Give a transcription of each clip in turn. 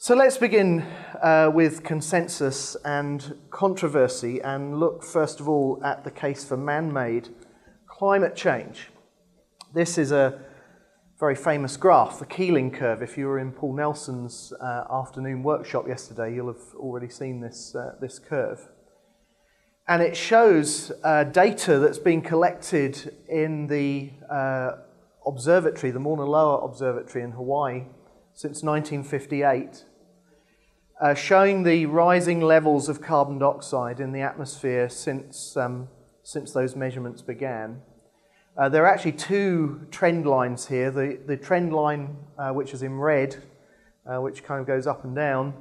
So let's begin with consensus and controversy and look first of all at the case for man-made climate change. This is a very famous graph, the Keeling curve. If you were in Paul Nelson's afternoon workshop yesterday, you'll have already seen this curve. And it shows data that's been collected in the observatory, the Mauna Loa Observatory in Hawaii, since 1958, showing the rising levels of carbon dioxide in the atmosphere since those measurements began. There are actually two trend lines here. The trend line, which is in red, which kind of goes up and down,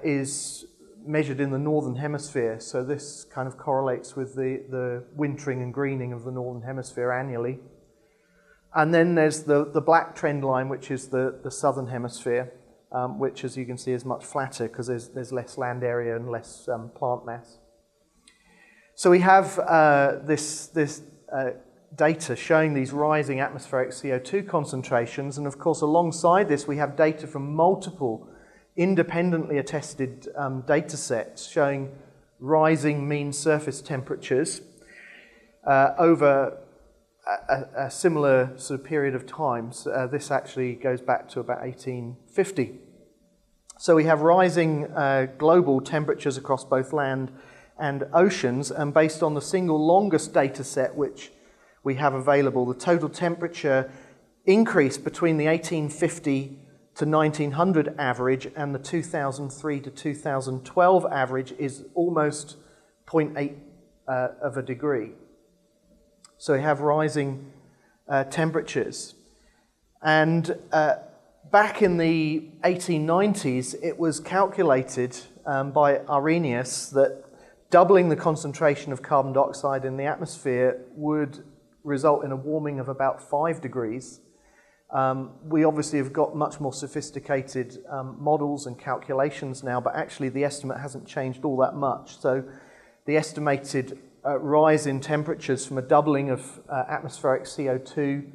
is measured in the northern hemisphere. So this kind of correlates with the wintering and greening of the northern hemisphere annually. And then there's the black trend line, which is the southern hemisphere, which, as you can see, is much flatter because there's less land area and less plant mass. So we have this data showing these rising atmospheric CO2 concentrations, and of course alongside this we have data from multiple independently attested data sets showing rising mean surface temperatures over a similar sort of period of time. So, this actually goes back to about 1850. So we have rising global temperatures across both land and oceans, and based on the single longest data set which we have available, the total temperature increase between the 1850 to 1900 average and the 2003 to 2012 average is almost 0.8 of a degree. So we have rising temperatures. And back in the 1890s, it was calculated by Arrhenius that doubling the concentration of carbon dioxide in the atmosphere would result in a warming of about 5 degrees. We obviously have got much more sophisticated models and calculations now, but actually the estimate hasn't changed all that much. So the estimated rise in temperatures from a doubling of atmospheric CO2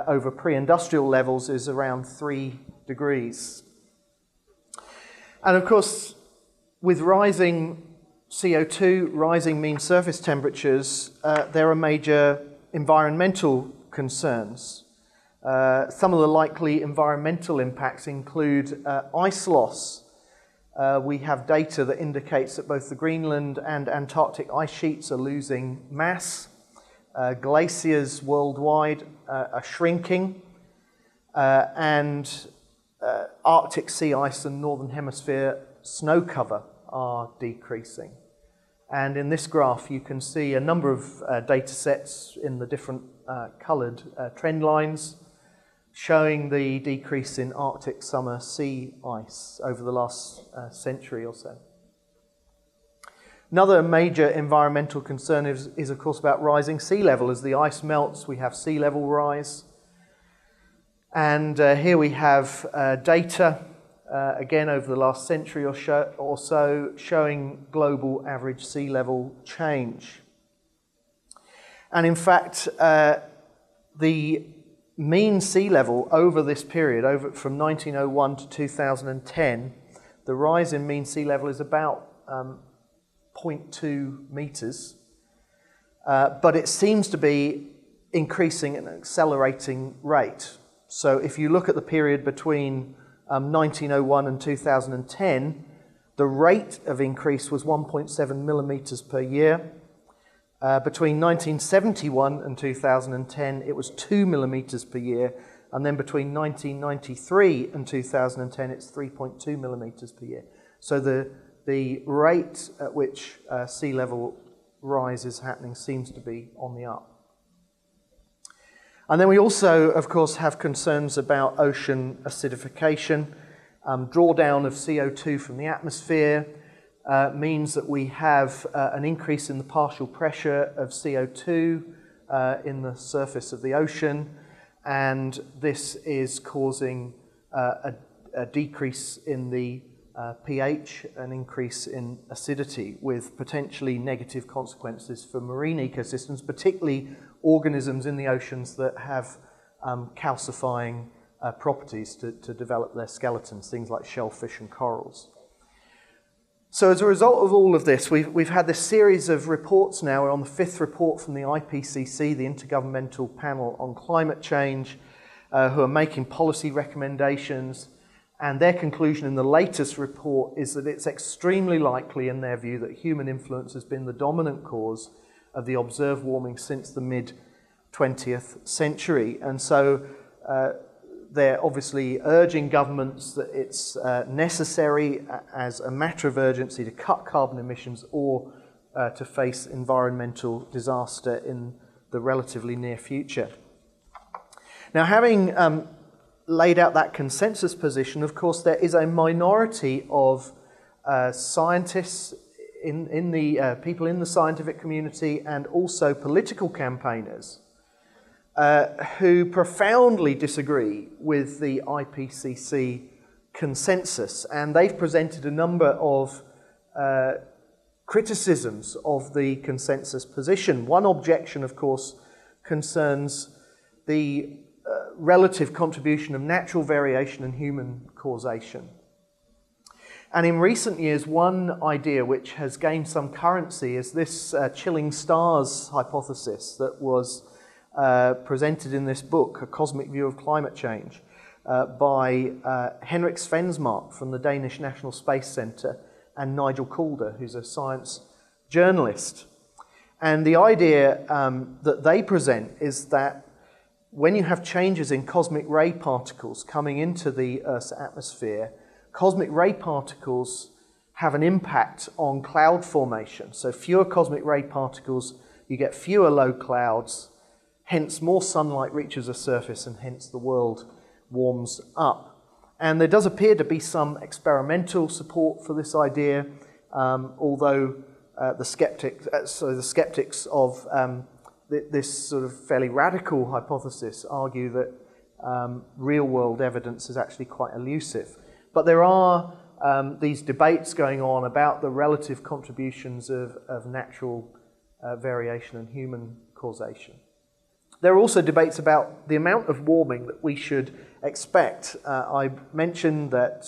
over pre-industrial levels is around 3 degrees. And of course, with rising CO2, rising mean surface temperatures, there are major environmental concerns. Some of the likely environmental impacts include ice loss. We have data that indicates that both the Greenland and Antarctic ice sheets are losing mass. Glaciers worldwide are shrinking, and Arctic sea ice and northern hemisphere snow cover are decreasing. And in this graph you can see a number of data sets in the different coloured trend lines showing the decrease in Arctic summer sea ice over the last century or so. Another major environmental concern is of course about rising sea level. As the ice melts, we have sea level rise. And here we have data, again over the last century or so, showing global average sea level change. And in fact, the mean sea level over this period, from 1901 to 2010, the rise in mean sea level is about 0.2 meters, but it seems to be increasing at an accelerating rate. So if you look at the period between 1901 and 2010, the rate of increase was 1.7 millimeters per year. Between 1971 and 2010, it was 2 millimeters per year, and then between 1993 and 2010, it's 3.2 millimeters per year. So the rate at which sea level rise is happening seems to be on the up. And then we also, of course, have concerns about ocean acidification. Drawdown of CO2 from the atmosphere means that we have an increase in the partial pressure of CO2 in the surface of the ocean, and this is causing a decrease in the pH, an increase in acidity, with potentially negative consequences for marine ecosystems, particularly organisms in the oceans that have calcifying properties to develop their skeletons, things like shellfish and corals. So as a result of all of this, we've had this series of reports now. We're on the 5th report from the IPCC, the Intergovernmental Panel on Climate Change, who are making policy recommendations. And their conclusion in the latest report is that it's extremely likely, in their view, that human influence has been the dominant cause of the observed warming since the mid-20th century. And so they're obviously urging governments that it's necessary as a matter of urgency to cut carbon emissions or to face environmental disaster in the relatively near future. Now, having laid out that consensus position, of course, there is a minority of scientists in the people in the scientific community and also political campaigners who profoundly disagree with the IPCC consensus, and they've presented a number of criticisms of the consensus position. One objection, of course, concerns the relative contribution of natural variation and human causation. And in recent years, one idea which has gained some currency is this chilling stars hypothesis that was presented in this book, A Cosmic View of Climate Change, by Henrik Svensmark from the Danish National Space Centre and Nigel Calder, who's a science journalist. And the idea that they present is that when you have changes in cosmic ray particles coming into the Earth's atmosphere, cosmic ray particles have an impact on cloud formation. So fewer cosmic ray particles, you get fewer low clouds, hence more sunlight reaches the surface and hence the world warms up. And there does appear to be some experimental support for this idea, although the skeptics of this sort of fairly radical hypothesis argue that real-world evidence is actually quite elusive. But there are these debates going on about the relative contributions of natural variation and human causation. There are also debates about the amount of warming that we should expect. I mentioned that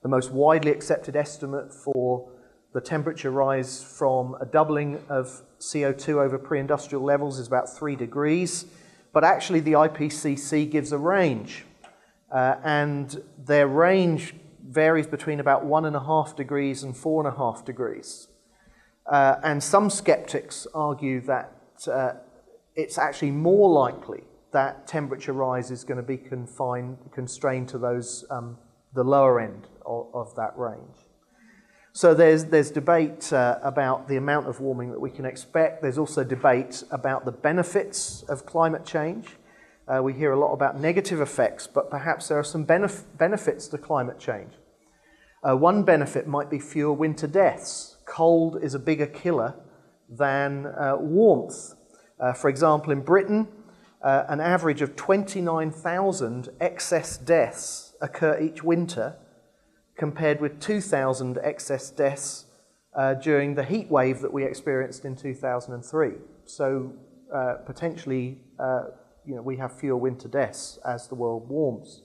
the most widely accepted estimate for the temperature rise from a doubling of CO2 over pre-industrial levels is about 3 degrees, but actually the IPCC gives a range, and their range varies between about 1.5 degrees and 4.5 degrees. And some skeptics argue that it's actually more likely that temperature rise is going to be constrained to those the lower end of that range. So there's debate about the amount of warming that we can expect. There's also debate about the benefits of climate change. We hear a lot about negative effects, but perhaps there are some benefits to climate change. One benefit might be fewer winter deaths. Cold is a bigger killer than warmth. For example, in Britain, an average of 29,000 excess deaths occur each winter, compared with 2,000 excess deaths during the heat wave that we experienced in 2003. So potentially, we have fewer winter deaths as the world warms.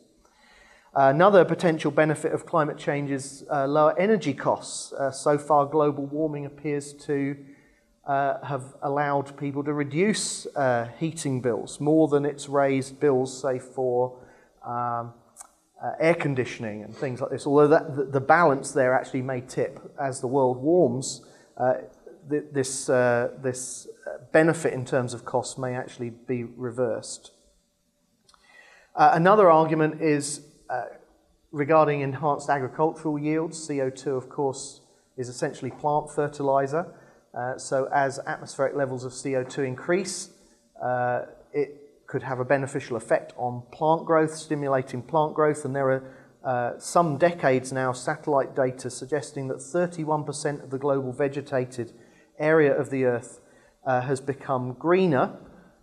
Another potential benefit of climate change is lower energy costs. So far, global warming appears to have allowed people to reduce heating bills more than it's raised bills, say, for air conditioning and things like this, although the balance there actually may tip. As the world warms, this benefit in terms of costs may actually be reversed. Another argument is regarding enhanced agricultural yields. CO2, of course, is essentially plant fertilizer. So as atmospheric levels of CO2 increase, it could have a beneficial effect on plant growth, stimulating plant growth, and there are some decades now satellite data suggesting that 31% of the global vegetated area of the Earth has become greener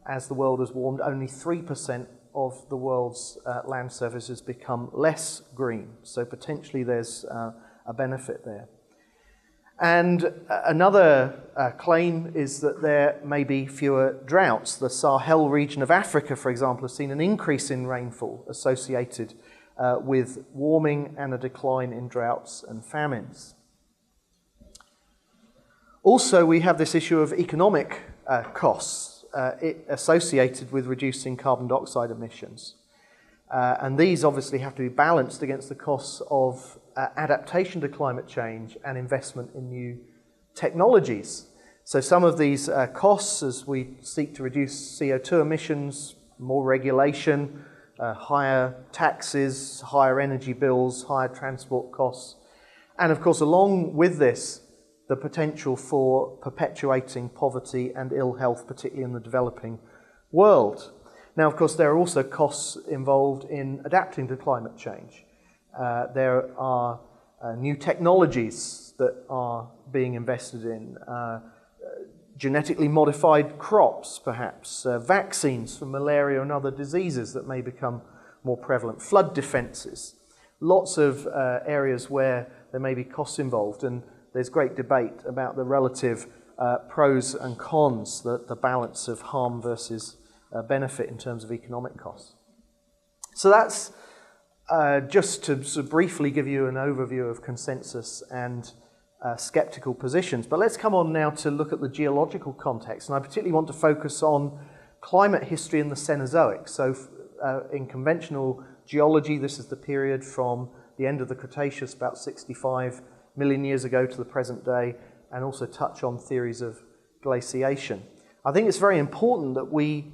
as the world has warmed. Only 3% of the world's land surface has become less green, so potentially there's a benefit there. And another claim is that there may be fewer droughts. The Sahel region of Africa, for example, has seen an increase in rainfall associated with warming and a decline in droughts and famines. Also, we have this issue of economic costs associated with reducing carbon dioxide emissions. And these obviously have to be balanced against the costs of adaptation to climate change and investment in new technologies. So some of these costs, as we seek to reduce CO2 emissions, more regulation, higher taxes, higher energy bills, higher transport costs, and of course along with this, the potential for perpetuating poverty and ill health, particularly in the developing world. Now, of course, there are also costs involved in adapting to climate change. There are new technologies that are being invested in, genetically modified crops, perhaps, vaccines for malaria and other diseases that may become more prevalent, flood defences, lots of areas where there may be costs involved, and there's great debate about the relative pros and cons, the balance of harm versus benefit in terms of economic costs. So that's just to sort of briefly give you an overview of consensus and skeptical positions. But let's come on now to look at the geological context. And I particularly want to focus on climate history in the Cenozoic. So in conventional geology, this is the period from the end of the Cretaceous, about 65 million years ago, to the present day, and also touch on theories of glaciation. I think it's very important that we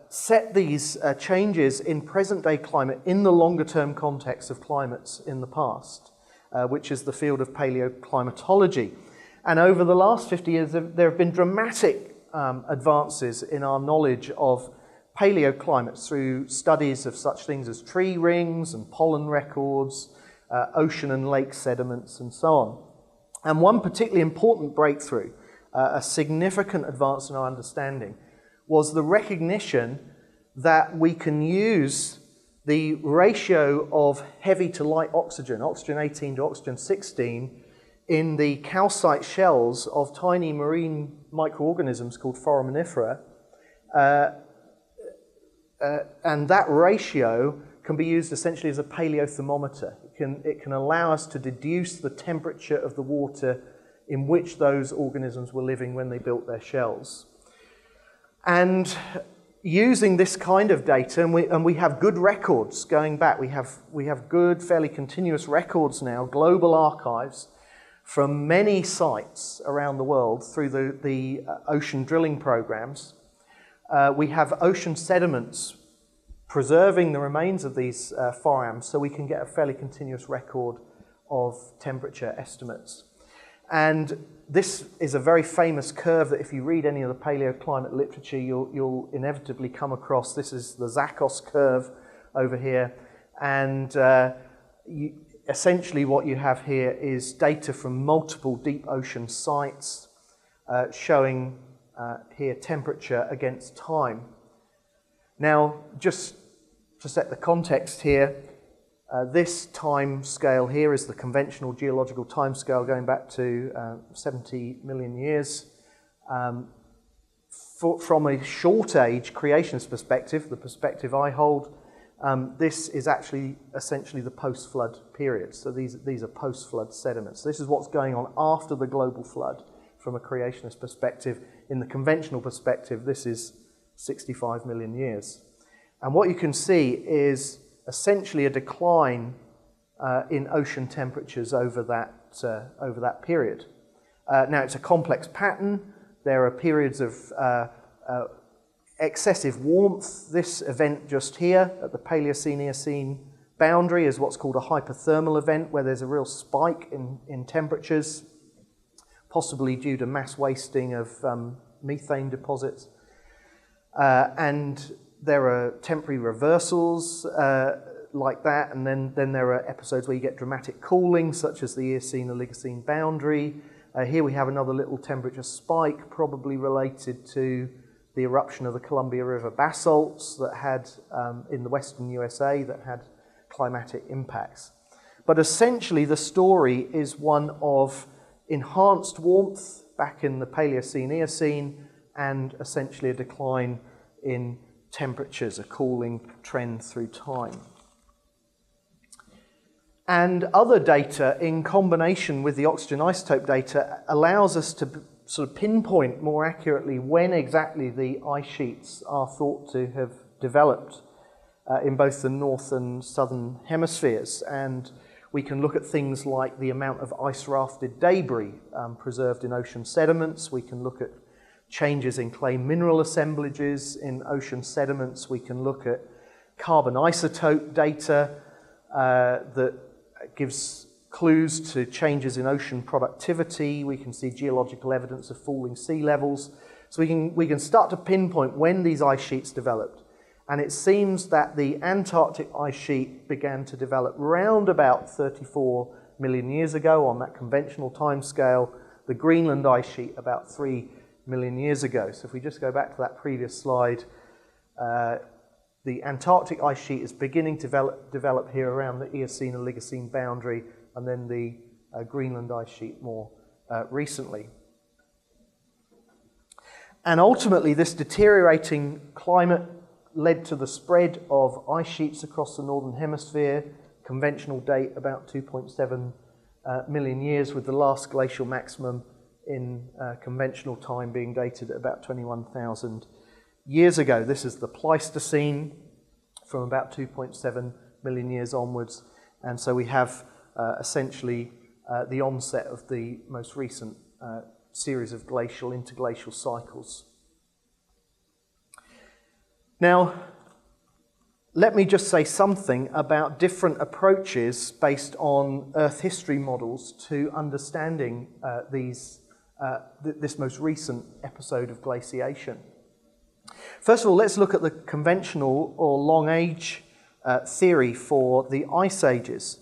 set these changes in present-day climate in the longer-term context of climates in the past, which is the field of paleoclimatology. And over the last 50 years, there have been dramatic advances in our knowledge of paleoclimates through studies of such things as tree rings and pollen records, ocean and lake sediments, and so on. And one particularly important breakthrough, a significant advance in our understanding, was the recognition that we can use the ratio of heavy to light oxygen, oxygen 18 to oxygen 16, in the calcite shells of tiny marine microorganisms called foraminifera, and that ratio can be used essentially as a paleothermometer. It can allow us to deduce the temperature of the water in which those organisms were living when they built their shells. And using this kind of data, and we have good records going back, we have good, fairly continuous records now, global archives from many sites around the world through the ocean drilling programs. We have ocean sediments preserving the remains of these forams, so we can get a fairly continuous record of temperature estimates. And this is a very famous curve that if you read any of the paleoclimate literature, you'll inevitably come across. This is the Zakos curve over here. And essentially what you have here is data from multiple deep ocean sites showing here temperature against time. Now, just to set the context here, this time scale here is the conventional geological time scale going back to 70 million years. From a short age creationist perspective, the perspective I hold, this is actually essentially the post-flood period. So these are post-flood sediments. This is what's going on after the global flood from a creationist perspective. In the conventional perspective, this is 65 million years. And what you can see is essentially a decline in ocean temperatures over that period. Now, it's a complex pattern. There are periods of excessive warmth. This event just here at the Paleocene-Eocene boundary is what's called a hypothermal event, where there's a real spike in temperatures, possibly due to mass wasting of methane deposits. And there are temporary reversals like that, and then there are episodes where you get dramatic cooling, such as the Eocene-Oligocene boundary. Here we have another little temperature spike, probably related to the eruption of the Columbia River basalts that had, in the western USA, that had climatic impacts. But essentially the story is one of enhanced warmth back in the Paleocene-Eocene, and essentially a decline in temperatures, a cooling trend through time. And other data in combination with the oxygen isotope data allows us to sort of pinpoint more accurately when exactly the ice sheets are thought to have developed in both the north and southern hemispheres. And we can look at things like the amount of ice-rafted debris preserved in ocean sediments. We can look at changes in clay mineral assemblages in ocean sediments. We can look at carbon isotope data that gives clues to changes in ocean productivity. We can see geological evidence of falling sea levels. So we can start to pinpoint when these ice sheets developed. And it seems that the Antarctic ice sheet began to develop round about 34 million years ago on that conventional timescale. The Greenland ice sheet about 3 million years ago. So if we just go back to that previous slide, the Antarctic ice sheet is beginning to develop here around the Eocene-Oligocene boundary, and then the Greenland ice sheet more recently. And ultimately, this deteriorating climate led to the spread of ice sheets across the northern hemisphere. Conventional date about 2.7 million years, with the last glacial maximum in conventional time being dated at about 21,000 years ago. This is the Pleistocene from about 2.7 million years onwards. And so we have essentially the onset of the most recent series of glacial interglacial cycles. Now, let me just say something about different approaches based on Earth history models to understanding this most recent episode of glaciation. First of all, let's look at the conventional or long age theory for the ice ages.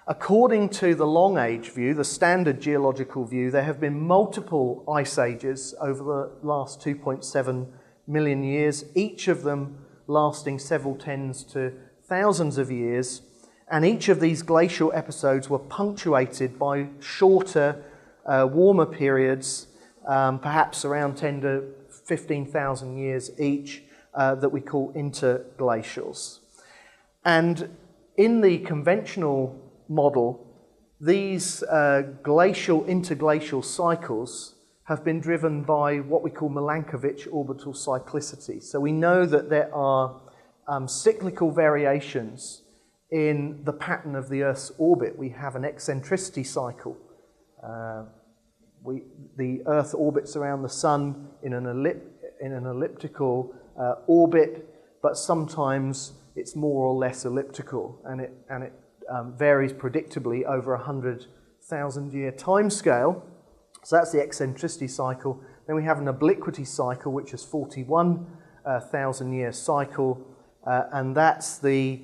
According to the long age view, the standard geological view, there have been multiple ice ages over the last 2.7 million years, each of them lasting several tens to thousands of years, and each of these glacial episodes were punctuated by shorter, warmer periods, perhaps around 10 to 15,000 years each, that we call interglacials. And in the conventional model, these glacial interglacial cycles have been driven by what we call Milankovitch orbital cyclicity. So we know that there are cyclical variations in the pattern of the Earth's orbit. We have an eccentricity cycle. The Earth orbits around the Sun in an elliptical orbit, but sometimes it's more or less elliptical, and it varies predictably over a 100,000 year timescale. So that's the eccentricity cycle. Then we have an obliquity cycle, which is 41,000 year cycle, and that's the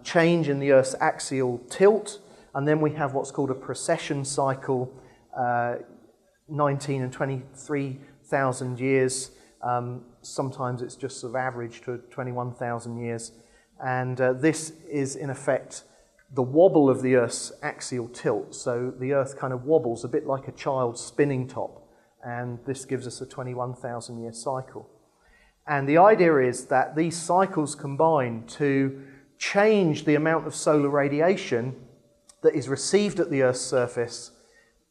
change in the Earth's axial tilt. And then we have what's called a precession cycle, 19 and 23,000 years. Sometimes it's just sort of average to 21,000 years. And this is, in effect, the wobble of the Earth's axial tilt. So the Earth kind of wobbles a bit like a child's spinning top, and this gives us a 21,000 year cycle. And the idea is that these cycles combine to change the amount of solar radiation that is received at the Earth's surface,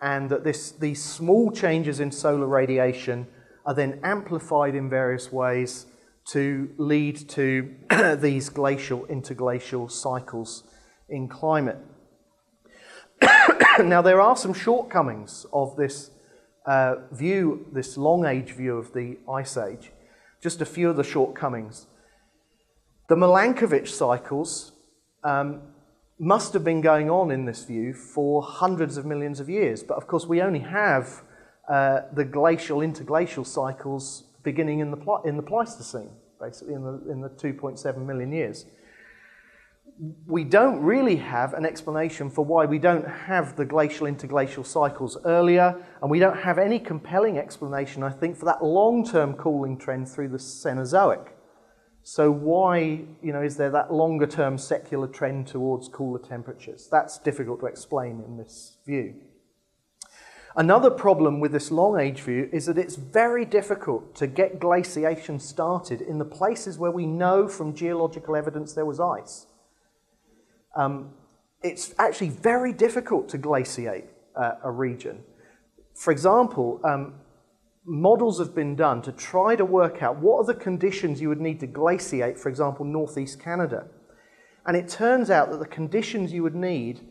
and that these small changes in solar radiation are then amplified in various ways to lead to these glacial interglacial cycles in climate. Now, there are some shortcomings of this view, this long age view of the ice age. Just a few of the shortcomings. The Milankovitch cycles must have been going on in this view for hundreds of millions of years, but of course we only have the glacial interglacial cycles beginning in the Pleistocene, basically in the 2.7 million years. We don't really have an explanation for why we don't have the glacial interglacial cycles earlier, and we don't have any compelling explanation, I think, for that long-term cooling trend through the Cenozoic. So why, is there that longer-term secular trend towards cooler temperatures? That's difficult to explain in this view. Another problem with this long age view is that it's very difficult to get glaciation started in the places where we know from geological evidence there was ice. It's actually very difficult to glaciate a region. For example, models have been done to try to work out what are the conditions you would need to glaciate, for example, northeast Canada. And it turns out that the conditions you would need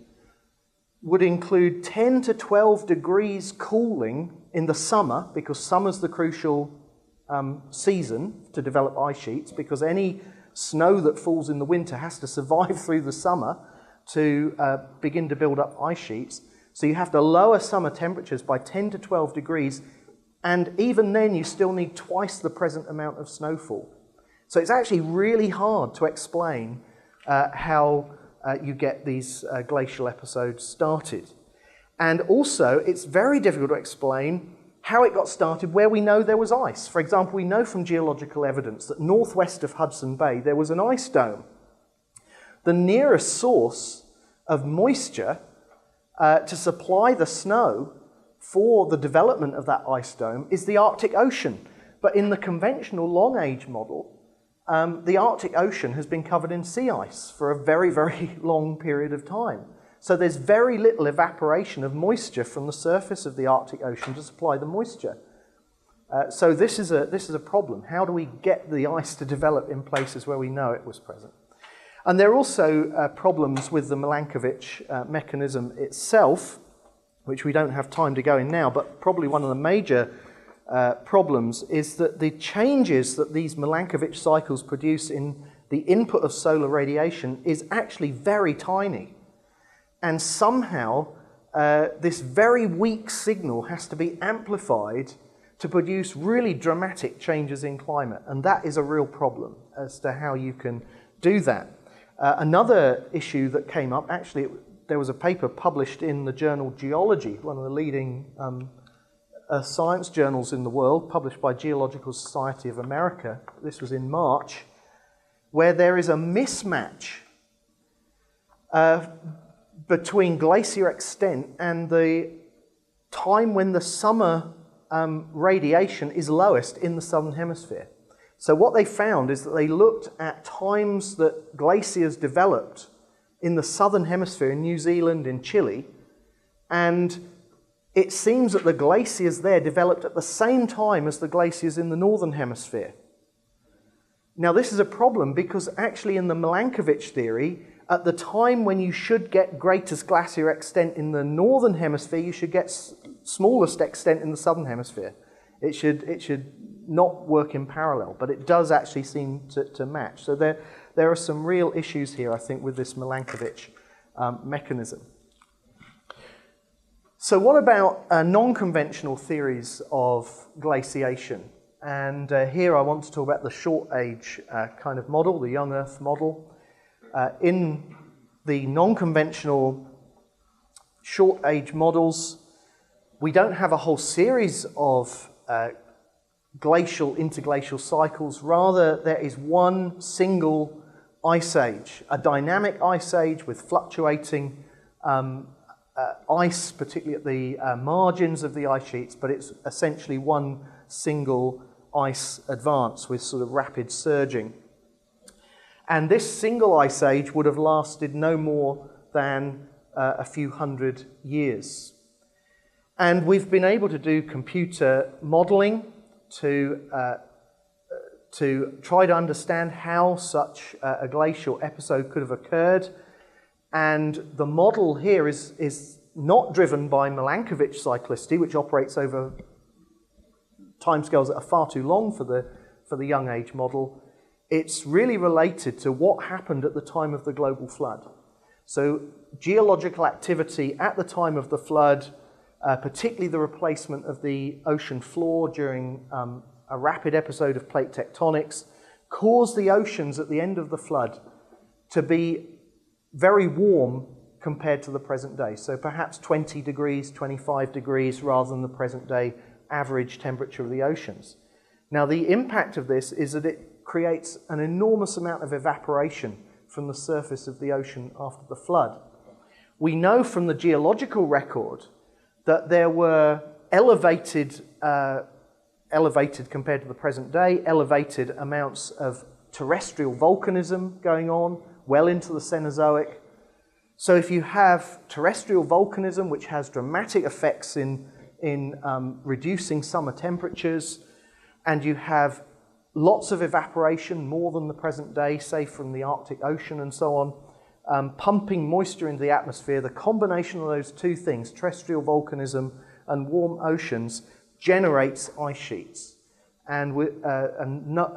would include 10 to 12 degrees cooling in the summer, because summer's the crucial season to develop ice sheets, because any snow that falls in the winter has to survive through the summer to begin to build up ice sheets. So you have to lower summer temperatures by 10 to 12 degrees, and even then you still need twice the present amount of snowfall. So it's actually really hard to explain how you get these glacial episodes started. And also, it's very difficult to explain how it got started where we know there was ice. For example, we know from geological evidence that northwest of Hudson Bay there was an ice dome. The nearest source of moisture to supply the snow for the development of that ice dome is the Arctic Ocean. But in the conventional long-age model, the Arctic Ocean has been covered in sea ice for a very, very long period of time. So there's very little evaporation of moisture from the surface of the Arctic Ocean to supply the moisture. So this is a problem. How do we get the ice to develop in places where we know it was present? And there are also problems with the Milankovitch mechanism itself, which we don't have time to go in now, but probably one of the major problems is that the changes that these Milankovitch cycles produce in the input of solar radiation is actually very tiny. And somehow this very weak signal has to be amplified to produce really dramatic changes in climate. And that is a real problem as to how you can do that. Another issue that came up, actually, there was a paper published in the journal Geology, one of the leading science journals in the world, published by Geological Society of America. This was in March, where there is a mismatch between glacier extent and the time when the summer radiation is lowest in the southern hemisphere. So what they found is that they looked at times that glaciers developed in the southern hemisphere, in New Zealand, in Chile, and it seems that the glaciers there developed at the same time as the glaciers in the northern hemisphere. Now this is a problem because actually in the Milankovitch theory, at the time when you should get greatest glacier extent in the northern hemisphere, you should get smallest extent in the southern hemisphere. It should not work in parallel, but it does actually seem to match. So there are some real issues here, I think, with this Milankovitch mechanism. So what about non-conventional theories of glaciation? And here I want to talk about the short age kind of model, the young Earth model. In the non-conventional short age models, we don't have a whole series of glacial, interglacial cycles. Rather, there is one single ice age, a dynamic ice age with fluctuating ice, particularly at the margins of the ice sheets, but it's essentially one single ice advance with sort of rapid surging. And this single ice age would have lasted no more than a few hundred years. And we've been able to do computer modeling to try to understand how such a glacial episode could have occurred. And the model here is not driven by Milankovitch cyclicity, which operates over timescales that are far too long for the young age model. It's really related to what happened at the time of the global flood. So geological activity at the time of the flood, particularly the replacement of the ocean floor during a rapid episode of plate tectonics, caused the oceans at the end of the flood to be very warm compared to the present day. So perhaps 20 degrees, 25 degrees rather than the present day average temperature of the oceans. Now the impact of this is that it creates an enormous amount of evaporation from the surface of the ocean after the flood. We know from the geological record that there were elevated compared to the present day, elevated amounts of terrestrial volcanism going on well into the Cenozoic. So if you have terrestrial volcanism, which has dramatic effects in reducing summer temperatures, and you have lots of evaporation, more than the present day, say from the Arctic Ocean and so on, pumping moisture into the atmosphere, the combination of those two things, terrestrial volcanism and warm oceans, generates ice sheets. And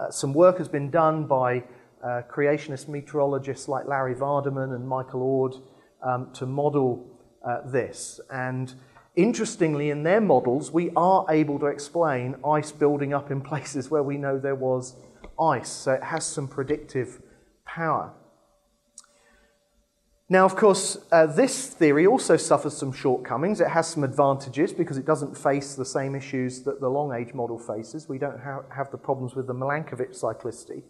some work has been done by creationist meteorologists like Larry Vardaman and Michael Ord to model this. And interestingly, in their models, we are able to explain ice building up in places where we know there was ice. So it has some predictive power. Now, of course, this theory also suffers some shortcomings. It has some advantages because it doesn't face the same issues that the long-age model faces. We don't have the problems with the Milankovitch cyclicity.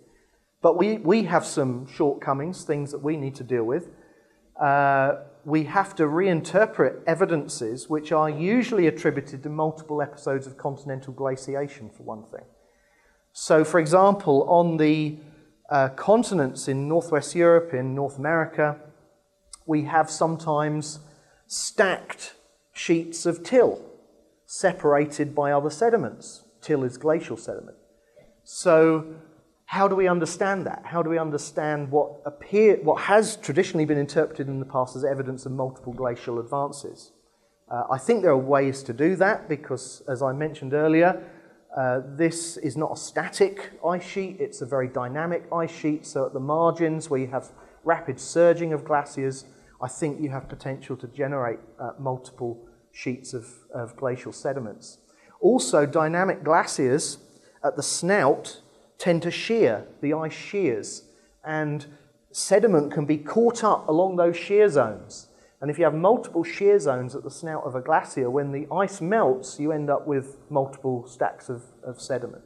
But we have some shortcomings, things that we need to deal with. We have to reinterpret evidences which are usually attributed to multiple episodes of continental glaciation, for one thing. So, for example, on the continents in Northwest Europe, in North America, we have sometimes stacked sheets of till separated by other sediments. Till is glacial sediment. So how do we understand that? How do we understand what has traditionally been interpreted in the past as evidence of multiple glacial advances? I think there are ways to do that because, as I mentioned earlier, this is not a static ice sheet, it's a very dynamic ice sheet. So at the margins where you have rapid surging of glaciers, I think you have potential to generate multiple sheets of glacial sediments. Also, dynamic glaciers at the snout tend to shear, the ice shears, and sediment can be caught up along those shear zones. And if you have multiple shear zones at the snout of a glacier, when the ice melts, you end up with multiple stacks of sediment.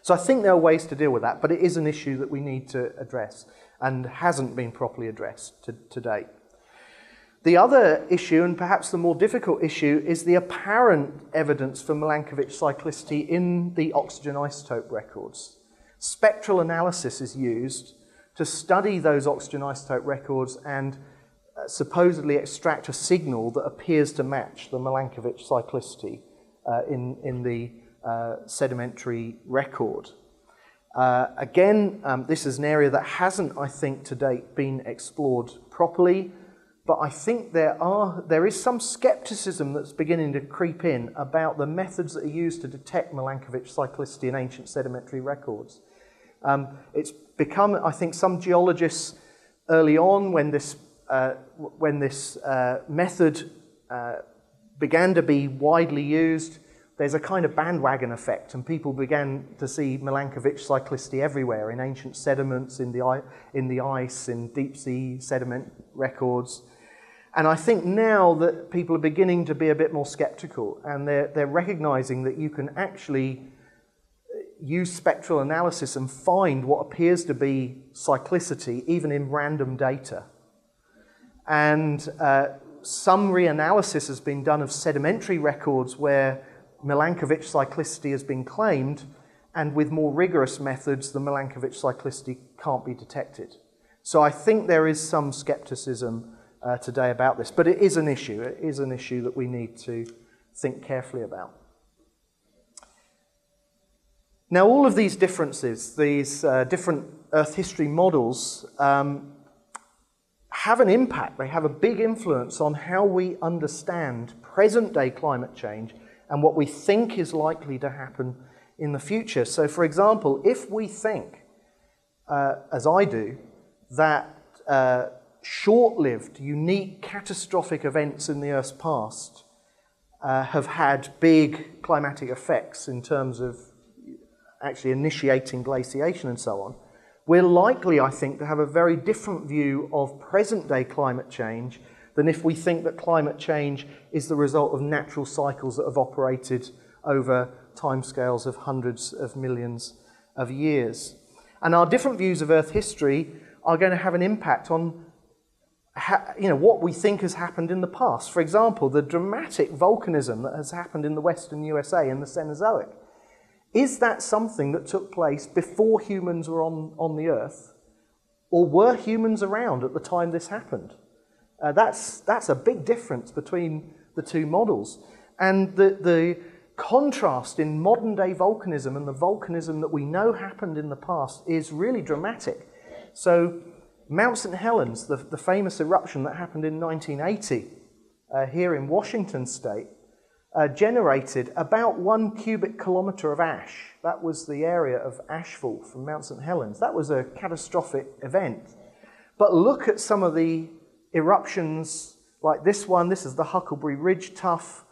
So I think there are ways to deal with that, but it is an issue that we need to address and hasn't been properly addressed to date. The other issue, and perhaps the more difficult issue, is the apparent evidence for Milankovitch cyclicity in the oxygen isotope records. Spectral analysis is used to study those oxygen isotope records and supposedly extract a signal that appears to match the Milankovitch cyclicity in the sedimentary record. Again, this is an area that hasn't, I think, to date been explored properly, but I think there is some skepticism that's beginning to creep in about the methods that are used to detect Milankovitch cyclicity in ancient sedimentary records. It's become, I think, some geologists early on when this method began to be widely used, there's a kind of bandwagon effect, and people began to see Milankovitch cyclicity everywhere in ancient sediments, in the ice, in deep sea sediment records. And I think now that people are beginning to be a bit more skeptical, and they're recognizing that you can actually use spectral analysis and find what appears to be cyclicity even in random data. And some reanalysis has been done of sedimentary records where Milankovitch cyclicity has been claimed, and with more rigorous methods, the Milankovitch cyclicity can't be detected. So I think there is some skepticism today about this, but it is an issue. It is an issue that we need to think carefully about. Now, all of these differences, these different Earth history models, have an impact. They have a big influence on how we understand present-day climate change and what we think is likely to happen in the future. So, for example, if we think, as I do, that short-lived, unique, catastrophic events in the Earth's past have had big climatic effects in terms of actually initiating glaciation and so on, we're likely, I think, to have a very different view of present-day climate change than if we think that climate change is the result of natural cycles that have operated over timescales of hundreds of millions of years. And our different views of Earth history are going to have an impact on what we think has happened in the past. For example, the dramatic volcanism that has happened in the western USA in the Cenozoic. Is that something that took place before humans were on the Earth? Or were humans around at the time this happened? That's a big difference between the two models. And the contrast in modern-day volcanism and the volcanism that we know happened in the past is really dramatic. So Mount St. Helens, the famous eruption that happened in 1980 here in Washington state, generated about 1 cubic kilometre of ash. That was the area of ashfall from Mount St. Helens. That was a catastrophic event. But look at some of the eruptions like this one. This is the Huckleberry Ridge Tuff,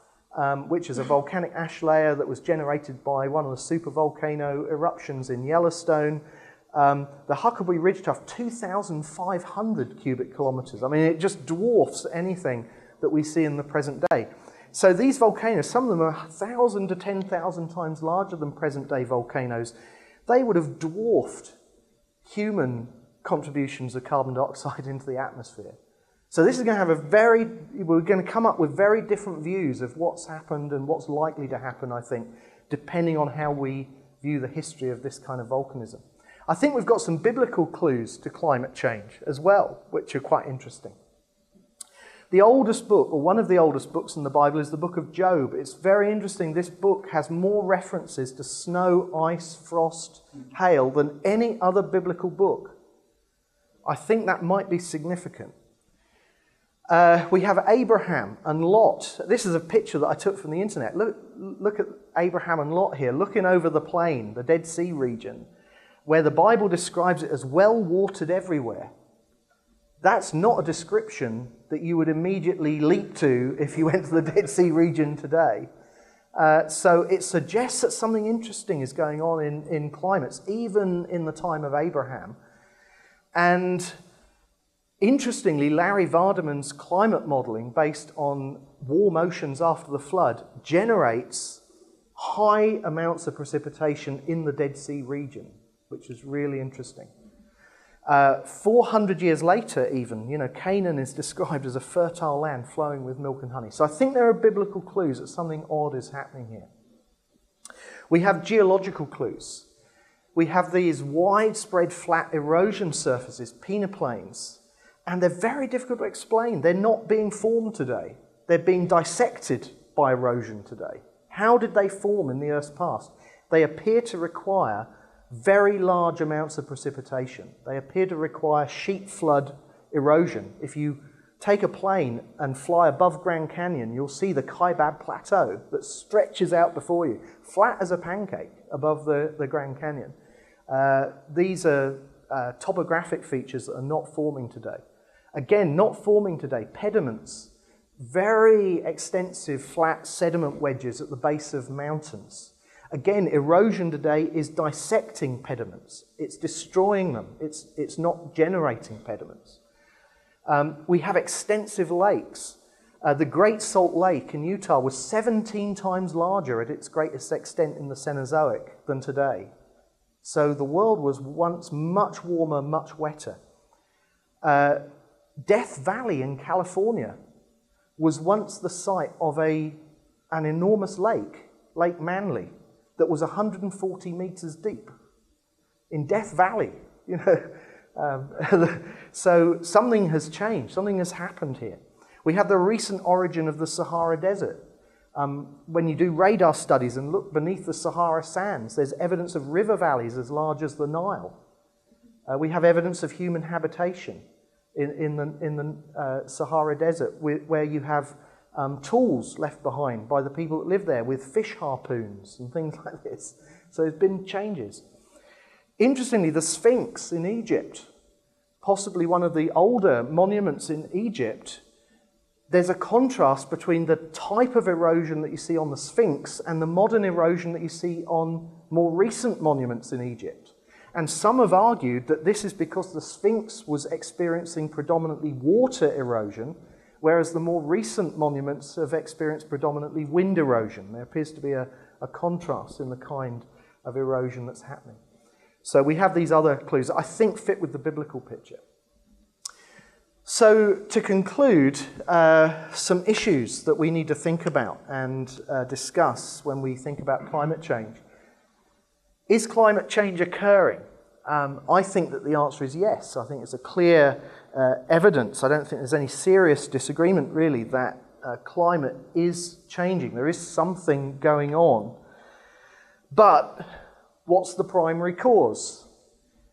which is a volcanic ash layer that was generated by one of the supervolcano eruptions in Yellowstone. The Huckleberry Ridge Tuff, 2,500 cubic kilometres. I mean, it just dwarfs anything that we see in the present day. So these volcanoes, some of them are 1,000 to 10,000 times larger than present-day volcanoes. They would have dwarfed human contributions of carbon dioxide into the atmosphere. So this is going to have we're going to come up with very different views of what's happened and what's likely to happen, I think, depending on how we view the history of this kind of volcanism. I think we've got some biblical clues to climate change as well, which are quite interesting. The oldest book, or one of the oldest books in the Bible, is the book of Job. It's very interesting. This book has more references to snow, ice, frost, hail than any other biblical book. I think that might be significant. We have Abraham and Lot. This is a picture that I took from the internet. Look at Abraham and Lot here, looking over the plain, the Dead Sea region, where the Bible describes it as well-watered everywhere. That's not a description that you would immediately leap to if you went to the Dead Sea region today. So it suggests that something interesting is going on in climates, even in the time of Abraham. And interestingly, Larry Vardaman's climate modelling, based on warm oceans after the flood, generates high amounts of precipitation in the Dead Sea region, which is really interesting. 400 years later even, Canaan is described as a fertile land flowing with milk and honey. So I think there are biblical clues that something odd is happening here. We have geological clues. We have these widespread flat erosion surfaces, peneplains, and they're very difficult to explain. They're not being formed today. They're being dissected by erosion today. How did they form in the Earth's past? They appear to require very large amounts of precipitation. They appear to require sheet flood erosion. If you take a plane and fly above Grand Canyon, you'll see the Kaibab Plateau that stretches out before you, flat as a pancake above the Grand Canyon. These are topographic features that are not forming today. Again, not forming today, pediments, very extensive flat sediment wedges at the base of mountains. Again, erosion today is dissecting pediments. It's destroying them. It's not generating pediments. We have extensive lakes. The Great Salt Lake in Utah was 17 times larger at its greatest extent in the Cenozoic than today. So the world was once much warmer, much wetter. Death Valley in California was once the site of an enormous lake, Lake Manly, that was 140 meters deep in Death Valley. So something has changed, something has happened here. We have the recent origin of the Sahara Desert. When you do radar studies and look beneath the Sahara sands, there's evidence of river valleys as large as the Nile. We have evidence of human habitation in the Sahara Desert, where you have tools left behind by the people that live there with fish harpoons and things like this. So there's been changes. Interestingly, the Sphinx in Egypt, possibly one of the older monuments in Egypt, there's a contrast between the type of erosion that you see on the Sphinx and the modern erosion that you see on more recent monuments in Egypt. And some have argued that this is because the Sphinx was experiencing predominantly water erosion, whereas the more recent monuments have experienced predominantly wind erosion. There appears to be a contrast in the kind of erosion that's happening. So we have these other clues that I think fit with the biblical picture. So to conclude, some issues that we need to think about and discuss when we think about climate change. Is climate change occurring? I think that the answer is yes. I think it's a clear evidence. I don't think there's any serious disagreement really that climate is changing. There is something going on. But what's the primary cause?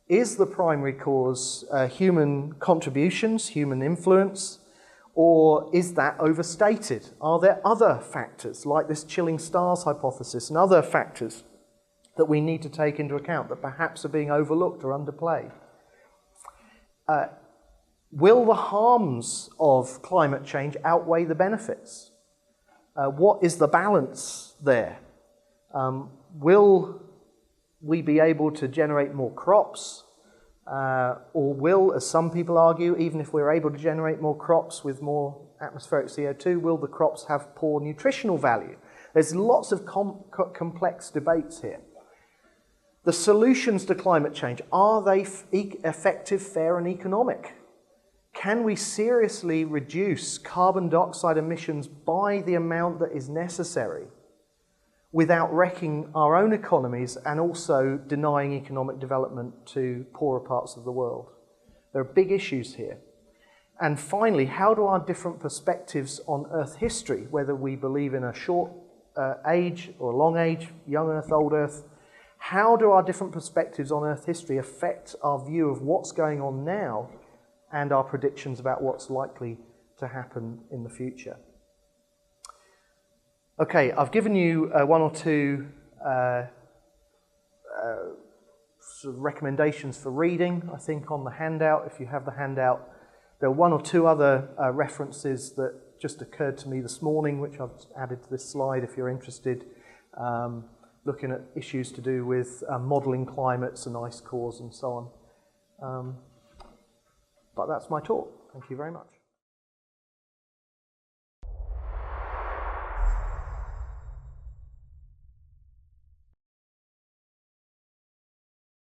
Is the primary cause human contributions, human influence, or is that overstated? Are there other factors, like this chilling stars hypothesis and other factors that we need to take into account that perhaps are being overlooked or underplayed? Will the harms of climate change outweigh the benefits? What is the balance there? Will we be able to generate more crops? Or will, as some people argue, even if we're able to generate more crops with more atmospheric CO2, will the crops have poor nutritional value? There's lots of complex debates here. The solutions to climate change, are they effective, fair and economic? Can we seriously reduce carbon dioxide emissions by the amount that is necessary without wrecking our own economies and also denying economic development to poorer parts of the world? There are big issues here. And finally, how do our different perspectives on Earth history, whether we believe in a short age or a long age, young Earth, old Earth, how do our different perspectives on Earth history affect our view of what's going on now and our predictions about what's likely to happen in the future? Okay, I've given you one or two sort of recommendations for reading, I think, on the handout. If you have the handout, there are one or two other references that just occurred to me this morning, which I've added to this slide if you're interested, looking at issues to do with modelling climates and ice cores and so on. But that's my talk. Thank you very much.